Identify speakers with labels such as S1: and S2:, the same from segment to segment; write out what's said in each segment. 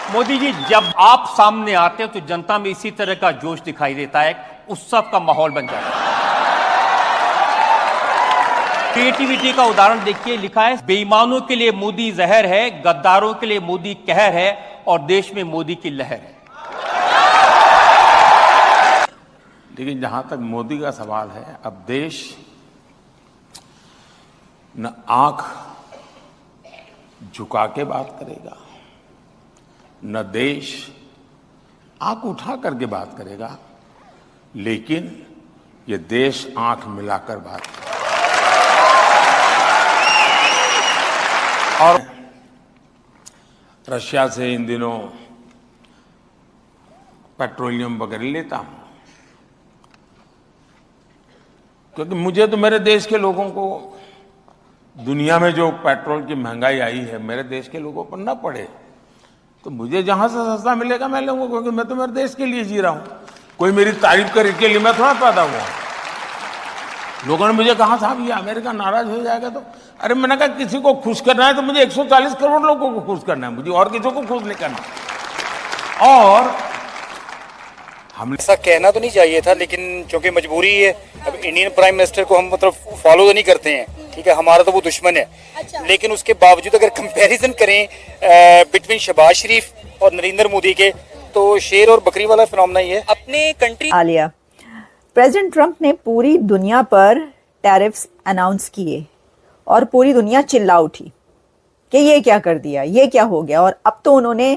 S1: मोदी जी, जब आप सामने आते हो तो जनता में इसी तरह का जोश दिखाई देता है, उत्सव का माहौल बन जाता है। क्रिएटिविटी का उदाहरण देखिए, लिखा है बेईमानों के लिए मोदी जहर है, गद्दारों के लिए मोदी कहर है और देश में मोदी की लहर है।
S2: लेकिन जहां तक मोदी का सवाल है, अब देश न आंख झुका के बात करेगा, न देश आंख उठा करके बात करेगा, लेकिन ये देश आंख मिलाकर बात करेगा। और रशिया से इन दिनों पेट्रोलियम वगैरह लेता हूं, क्योंकि मुझे तो मेरे देश के लोगों को, दुनिया में जो पेट्रोल की महंगाई आई है मेरे देश के लोगों पर न पड़े, तो मुझे जहां से सस्ता मिलेगा मैं लूंगा, क्योंकि मैं तो मेरे देश के लिए जी रहा हूं। कोई मेरी तारीफ करे के लिए मैं थोड़ा पैदा हुआ। लोगों ने मुझे कहा साहब ये अमेरिका नाराज हो जाएगा, तो अरे मैंने कहा किसी को खुश करना है तो मुझे 140 करोड़ लोगों को खुश करना है, मुझे और किसी को खुश नहीं करना। और
S3: हमने ऐसा कहना तो नहीं चाहिए था, लेकिन क्योंकि मजबूरी है, अब इंडियन प्राइम मिनिस्टर को हम मतलब फॉलो तो नहीं करते हैं, ठीक है, हमारा तो वो दुश्मन है। अच्छा। लेकिन उसके बावजूद अगर कंपैरिजन करें बिटवीन शहबाज शरीफ और नरेंद्र मोदी के, तो शेर और बकरी वाला फिनोमेना ही है। अपने कंट्री
S4: आलिया, प्रेसिडेंट ट्रंप ने पूरी दुनिया पर टैरिफ्स अनाउंस किए और पूरी दुनिया चिल्ला उठी कि ये क्या कर दिया, ये क्या हो गया, और अब तो उन्होंने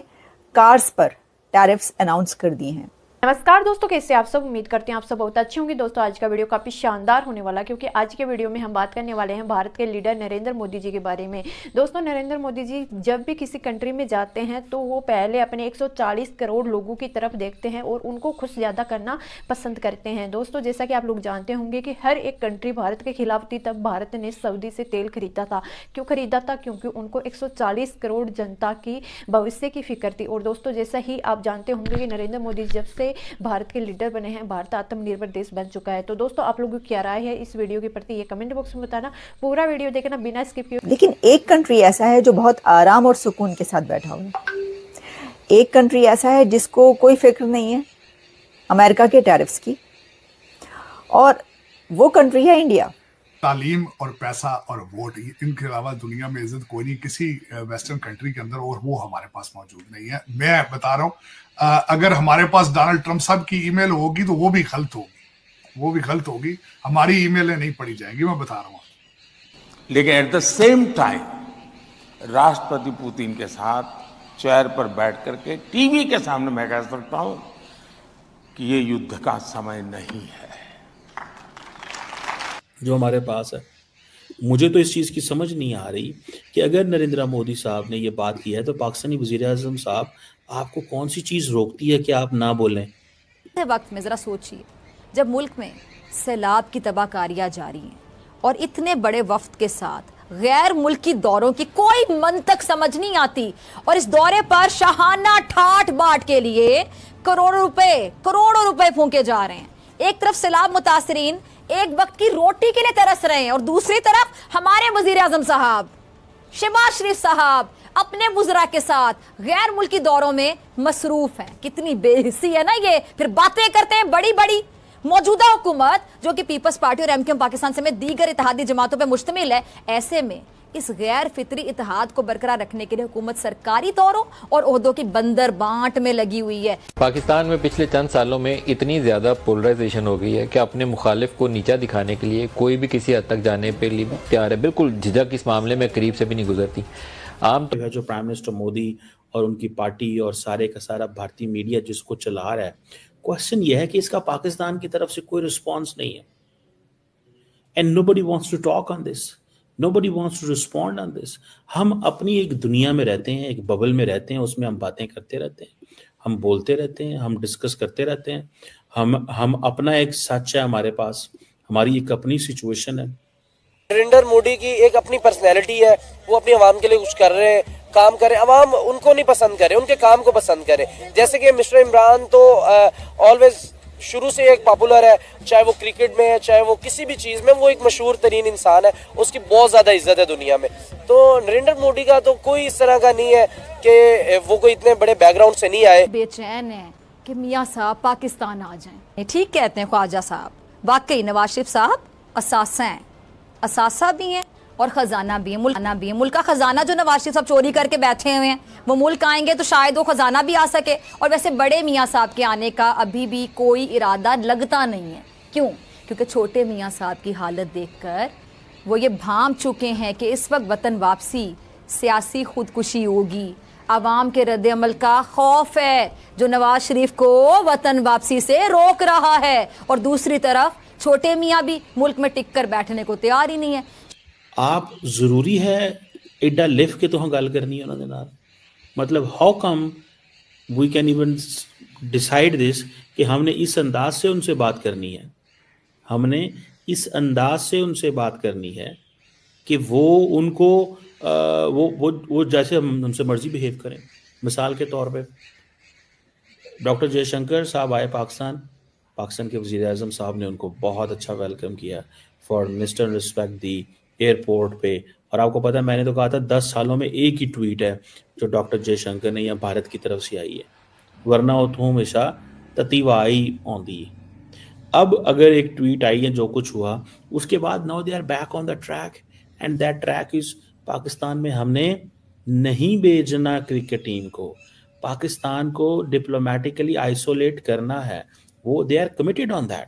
S4: कार्स पर टैरिफ्स अनाउंस कर दिए हैं।
S5: नमस्कार दोस्तों, कैसे आप सब? उम्मीद करते हैं आप सब बहुत अच्छे होंगे। दोस्तों आज का वीडियो काफ़ी शानदार होने वाला है, क्योंकि आज के वीडियो में हम बात करने वाले हैं भारत के लीडर नरेंद्र मोदी जी के बारे में। दोस्तों नरेंद्र मोदी जी जब भी किसी कंट्री में जाते हैं तो वो पहले अपने 140 करोड़ लोगों की तरफ देखते हैं और उनको खुश ज़्यादा करना पसंद करते हैं। दोस्तों जैसा कि आप लोग जानते होंगे कि हर एक कंट्री भारत के खिलाफ थी, तब भारत ने सऊदी से तेल खरीदा था। क्यों खरीदा था? क्योंकि उनको 140 करोड़ जनता की भविष्य की फिक्र थी। और दोस्तों जैसा ही आप जानते होंगे कि नरेंद्र मोदी जब से भारत के लीडर बने हैं, भारत आत्मनिर्भर देश बन चुका है। तो दोस्तों आप लोगों की क्या राय है इस वीडियो के प्रति, ये कमेंट बॉक्स में बताना। पूरा वीडियो देखना बिना स्किप किए।
S4: लेकिन एक कंट्री ऐसा है जो बहुत आराम और सुकून के साथ बैठा हुआ है, एक कंट्री ऐसा है जिसको कोई फिक्र नहीं है अमेरिका के टैरिफ्स की, और वो कंट्री है इंडिया।
S6: तालीम और पैसा और वोट, इनके अलावा दुनिया में इज्जत कोई नहीं किसी वेस्टर्न कंट्री के अंदर, और वो हमारे पास मौजूद नहीं है। मैं बता रहा हूँ, अगर हमारे पास डोनाल्ड ट्रंप साहब की ईमेल होगी तो वो भी गलत होगी, हमारी ईमेलें नहीं पढ़ी जाएंगी, मैं बता रहा हूँ।
S2: लेकिन एट द सेम टाइम राष्ट्रपति पुतिन के साथ चेयर पर बैठ करके टीवी के सामने मैं कह सकता हूं कि ये युद्ध का समय नहीं है
S7: जो हमारे पास है। मुझे तो इस चीज़ की समझ नहीं आ रही कि अगर नरेंद्र मोदी साहब ने ये बात की है तो पाकिस्तानी वज़ीर आज़म साहब, आपको कौन सी चीज़ रोकती है कि आप ना बोलें?
S8: वक्त में ज़रा सोचिए, जब मुल्क में सैलाब की तबाहकारियाँ जारी हैं और इतने बड़े वफ्द के साथ गैर मुल्की दौरों की कोई मंतक समझ नहीं आती, और इस दौरे पर शाहाना ठाठ बाट के लिए करोड़ों रुपए फूंके जा रहे हैं। एक तरफ सैलाब मुतासरीन एक वक्त की रोटी के लिए तरस रहे हैं, और दूसरी तरफ हमारे वजीर आजम साहब शहबाज शरीफ साहब अपने वुज़रा के साथ गैर मुल्की दौरों में मसरूफ हैं। कितनी बेहिस्सी है ना ये, फिर बातें करते हैं बड़ी बड़ी। मौजूदा हुकूमत जो कि पीपल्स पार्टी और एमक्यूएम पाकिस्तान समेत दीगर इत्तेहादी जमातों पर मुश्तमिल है, ऐसे में इस गैर फितरी इत्तेहाद को बरकरार रखने के लिए हुकूमत सरकारी दौरों और ओहदों की बंदर बांट में लगी हुई है।
S9: पाकिस्तान में पिछले चंद सालों में इतनी ज्यादा पोलराइजेशन हो गई है कि अपने मुखालिफ को नीचा दिखाने के लिए कोई भी किसी हद तक जाने पे लिए तैयार है। बिल्कुल झिझक इस मामले में करीब से भी नहीं गुजरती। आम तो
S7: जो प्राइम मिनिस्टर मोदी और उनकी पार्टी और सारे का सारा भारतीय मीडिया जिसको चला रहा है, क्वेश्चन यह है कि इसका पाकिस्तान की तरफ से कोई रिस्पॉन्स नहीं है। And nobody wants to talk on this, nobody wants to respond on this. हम अपनी एक दुनिया में रहते हैं, एक बबल में रहते हैं, उसमें हम बातें करते रहते हैं, हम बोलते रहते हैं, हम डिस्कस करते रहते हैं। हम अपना एक सच है हमारे पास, हमारी एक अपनी सिचुएशन है।
S10: नरेंद्र मोदी की एक अपनी पर्सनैलिटी है, वो अपनी आवाम के लिए कुछ कर रहे हैं, काम करे, आवाम उनको नहीं पसंद करे, उनके काम को पसंद करे। जैसे कि मिस्टर इमरान तो ऑलवेज शुरू से एक पॉपुलर है, चाहे वो क्रिकेट में है, चाहे वो किसी भी चीज़ में, वो एक मशहूर तरीन इंसान है, उसकी बहुत ज़्यादा इज्जत है दुनिया में। तो नरेंद्र मोदी का तो कोई इस तरह का नहीं है कि वो कोई इतने बड़े बैकग्राउंड से नहीं आए।
S8: बेचैन है कि मियाँ साहब पाकिस्तान आ जाएं। ठीक कहते हैं ख्वाजा साहब, वाकई नवाज शरीफ साहब असासा हैं, असासा भी हैं और खजाना भी है, मुल्क का खजाना जो नवाज शरीफ साहब चोरी करके बैठे हुए हैं, वो मुल्क आएंगे तो शायद वो खजाना भी आ सके। और वैसे बड़े मियाँ साहब के आने का अभी भी कोई इरादा लगता नहीं है। क्यों? क्योंकि छोटे मियाँ साहब की हालत देखकर वो ये भांप चुके हैं कि इस वक्त वतन वापसी सियासी खुदकुशी होगी। आवाम के रद्द-ए-अमल का खौफ है जो नवाज शरीफ को वतन वापसी से रोक रहा है, और दूसरी तरफ छोटे मियाँ भी मुल्क में टिक कर बैठने को तैयार ही नहीं है।
S7: आप जरूरी है एडा लिफ के तो हाँ गल करनी है उन्होंने नाल, मतलब how come we can even decide this कि हमने इस अंदाज से उनसे बात करनी है, हमने इस अंदाज से उनसे बात करनी है कि वो उनको वो जैसे हमसे मर्जी बिहेव करें। मिसाल के तौर पे डॉक्टर जयशंकर साहब आए पाकिस्तान के वज़ीर-ए-आज़म साहब ने उनको बहुत अच्छा वेलकम किया, for mister respect the airport पे। और आपको पता है मैंने तो कहा था 10 सालों में एक ही ट्वीट है जो डॉक्टर जयशंकर ने या भारत की तरफ से आई है, वरना उतों हमेशा ततीवाई आती है। अब अगर एक ट्वीट आई है जो कुछ हुआ उसके बाद now they are back on the track, and that track is Pakistan में हमने नहीं भेजना क्रिकेट टीम को, पाकिस्तान को डिप्लोमेटिकली आइसोलेट करना है, वो they are committed on that.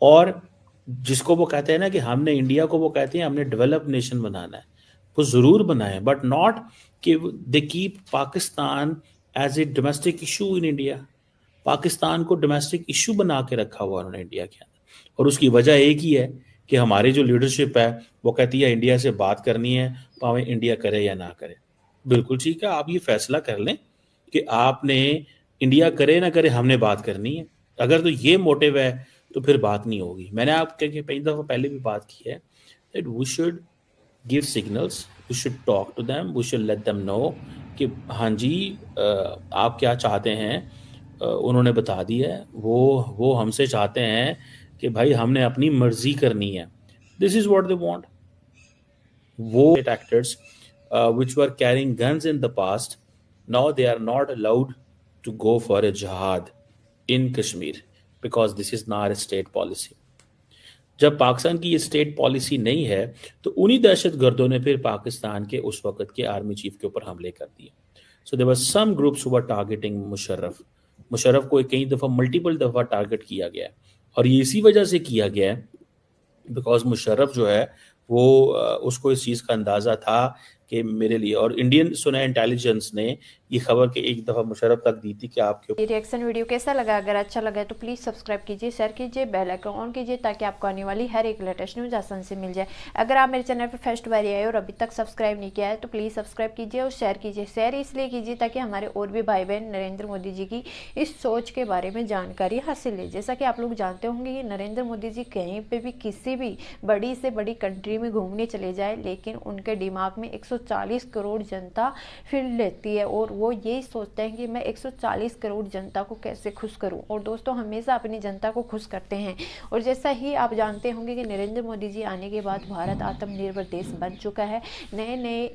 S7: और जिसको वो कहते हैं ना कि हमने इंडिया को वो कहते हैं हमने डेवलप नेशन बनाना है, वो जरूर बनाए, बट नॉट कि they keep Pakistan as a domestic issue in India. Pakistan को डोमेस्टिक इशू बना के रखा हुआ उन्होंने इंडिया के अंदर, और उसकी वजह एक ही है कि हमारी जो लीडरशिप है वो कहती है इंडिया से बात करनी है, भावें इंडिया करे या ना करे। बिल्कुल ठीक है, आप ये फैसला कर लें कि आपने इंडिया करे ना करे, हमने बात करनी है। अगर तो ये मोटिव है तो फिर बात नहीं होगी। मैंने आपके कई दफ़ा पहले भी बात की है that we should give signals, we should talk to them, we should let them know कि हाँ जी आप क्या चाहते हैं। उन्होंने बता दिया है, वो हमसे चाहते हैं कि भाई हमने अपनी मर्जी करनी है। This is what they want. वो actors which were carrying guns in the past, now they are not allowed to go for a jihad in Kashmir because this is not a state policy. जब पाकिस्तान की ये state policy नहीं है तो उन्हीं दहशतगर्दों ने फिर पाकिस्तान के उस वक्त के आर्मी चीफ के ऊपर हमले कर दिए। So there were some groups who were targeting Musharraf को कई दफ़ा मल्टीपल दफ़ा टारगेट किया गया है, और ये इसी वजह से किया गया है बिकॉज मुशर्रफ जो है वो उसको इस चीज़ का अंदाज़ा था कि मेरे लिए, और इंडियन सुना इंटेलिजेंस ने ये खबर के एक दफ़ा मुशर्रफ तक दी थी कि आपके
S5: ये रिएक्शन वीडियो कैसा लगा? अगर अच्छा लगा तो प्लीज़ सब्सक्राइब कीजिए, शेयर कीजिए, बेल आइकन ऑन कीजिए ताकि आपको आने वाली हर एक लेटेस्ट न्यूज़ आसान से मिल जाए। अगर आप मेरे चैनल पर फर्स्ट बार आए और अभी तक सब्सक्राइब नहीं किया है तो प्लीज़ सब्सक्राइब कीजिए और शेयर कीजिए। शेयर इसलिए कीजिए ताकि हमारे और भी भाई बहन नरेंद्र मोदी जी की इस सोच के बारे में जानकारी हासिल ले। जैसा कि आप लोग जानते होंगे कि नरेंद्र मोदी जी कहीं पर भी किसी भी बड़ी से बड़ी कंट्री में घूमने चले जाए, लेकिन उनके दिमाग में 140 करोड़ जनता फिर लेती है और वो यही सोचते हैं कि मैं 140 करोड़ जनता को कैसे खुश करूं। और दोस्तों हमेशा अपनी जनता को खुश करते हैं। और जैसा ही आप जानते होंगे कि नरेंद्र मोदी जी आने के बाद भारत आत्मनिर्भर देश बन चुका है। नए नए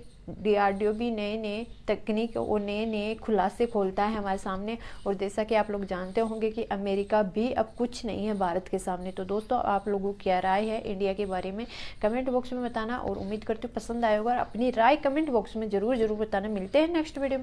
S5: DRDO भी नए तकनीक और नए खुलासे खोलता है हमारे सामने। और जैसा कि आप लोग जानते होंगे कि अमेरिका भी अब कुछ नहीं है भारत के सामने। तो दोस्तों आप लोगों की क्या राय है इंडिया के बारे में कमेंट बॉक्स में बताना, और उम्मीद करती हूँ पसंद आएगा, और अपनी राय कमेंट बॉक्स में ज़रूर बताना। मिलते हैं नेक्स्ट वीडियो में।